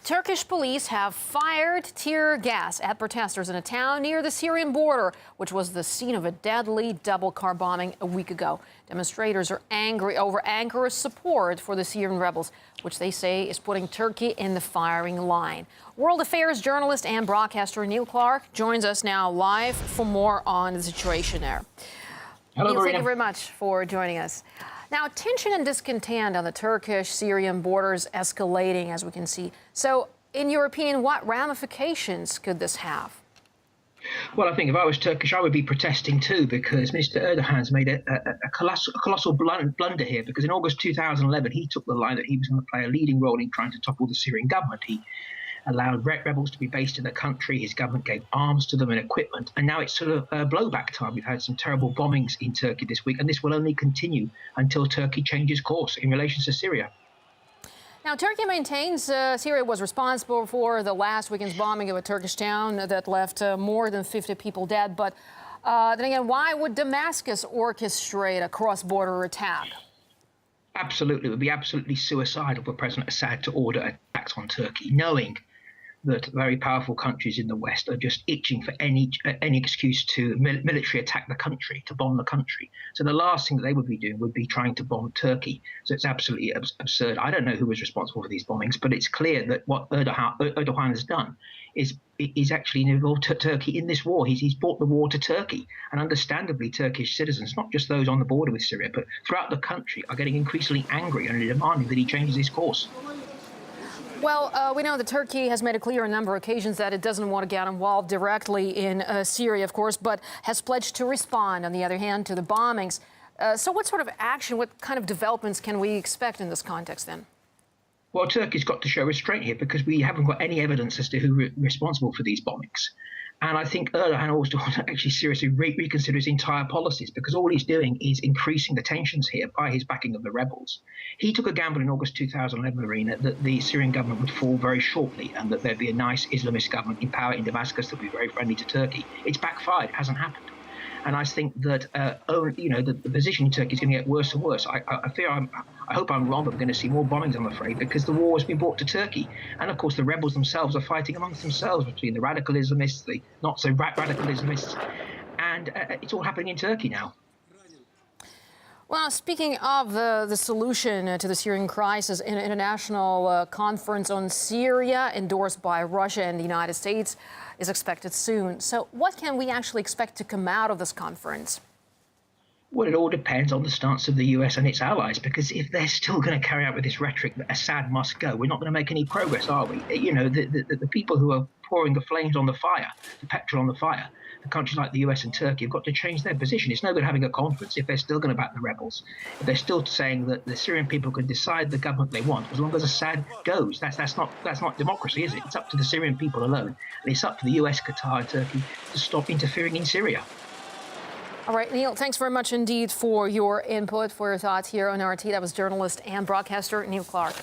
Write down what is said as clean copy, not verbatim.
Turkish police have fired tear gas at protesters in a town near the Syrian border, which was the scene of a deadly double-car bombing a week ago. Demonstrators are angry over Ankara's support for the Syrian rebels, which they say is putting Turkey in the firing line. World Affairs journalist and broadcaster Neil Clark joins us now live for more on the situation there. Hello, Neil, Marina. thank you very much for joining us. Now, tension and discontent on the Turkish-Syrian borders escalating, as we can see. So, in your opinion, what ramifications could this have? Well, I think if I was Turkish, I would be protesting too, because Mr. Erdogan's made a colossal blunder here, because in August 2011, he took the line that he was going to play a leading role in trying to topple the Syrian government. He allowed rebels to be based in the country. His government gave arms to them and equipment. And now it's sort of blowback time. We've had some terrible bombings in Turkey this week, and this will only continue until Turkey changes course in relation to Syria. Now, Turkey maintains Syria was responsible for the last weekend's bombing of a Turkish town that left more than 50 people dead. But then again, why would Damascus orchestrate a cross-border attack? Absolutely. It would be absolutely suicidal for President Assad to order attacks on Turkey, knowing that very powerful countries in the West are just itching for any excuse to military attack the country, to bomb the country. So the last thing that they would be doing would be trying to bomb Turkey. So it's absolutely absurd. I don't know who was responsible for these bombings, but it's clear that what Erdogan has done is actually involved Turkey in this war. He's brought the war to Turkey. And understandably, Turkish citizens, not just those on the border with Syria, but throughout the country, are getting increasingly angry and demanding that he changes his course. Well, we know that Turkey has made it clear on a number of occasions that it doesn't want to get involved directly in Syria, of course, but has pledged to respond, on the other hand, to the bombings. So what sort of action, what kind of developments can we expect in this context then? Well, Turkey's got to show restraint here because we haven't got any evidence as to who's responsible for these bombings. And I think Erdogan also wants to actually seriously reconsider his entire policies, because all he's doing is increasing the tensions here by his backing of the rebels. He took a gamble in August 2011, Marina, that the Syrian government would fall very shortly and that there'd be a nice Islamist government in power in Damascus that would be very friendly to Turkey. It's backfired. It hasn't happened. And I think that, the position in Turkey is going to get worse and worse. I hope I'm wrong, but we're going to see more bombings, I'm afraid, because the war has been brought to Turkey. And, of course, the rebels themselves are fighting amongst themselves, between the radical Islamists, the not-so-radical Islamists. And it's all happening in Turkey now. Well, speaking of the solution to the Syrian crisis, an international conference on Syria endorsed by Russia and the United States is expected soon. So what can we actually expect to come out of this conference? Well, it all depends on the stance of the US and its allies, because if they're still going to carry out with this rhetoric that Assad must go, we're not going to make any progress, are we? The people who are pouring the flames on the fire, the petrol on the fire, the countries like the US and Turkey have got to change their position. It's no good having a conference if they're still going to back the rebels. If they're still saying that the Syrian people can decide the government they want as long as Assad goes. That's not democracy, is it? It's up to the Syrian people alone. And it's up to the US, Qatar and Turkey to stop interfering in Syria. All right, Neil, thanks very much indeed for your input, for your thoughts here on RT. That was journalist and broadcaster Neil Clark.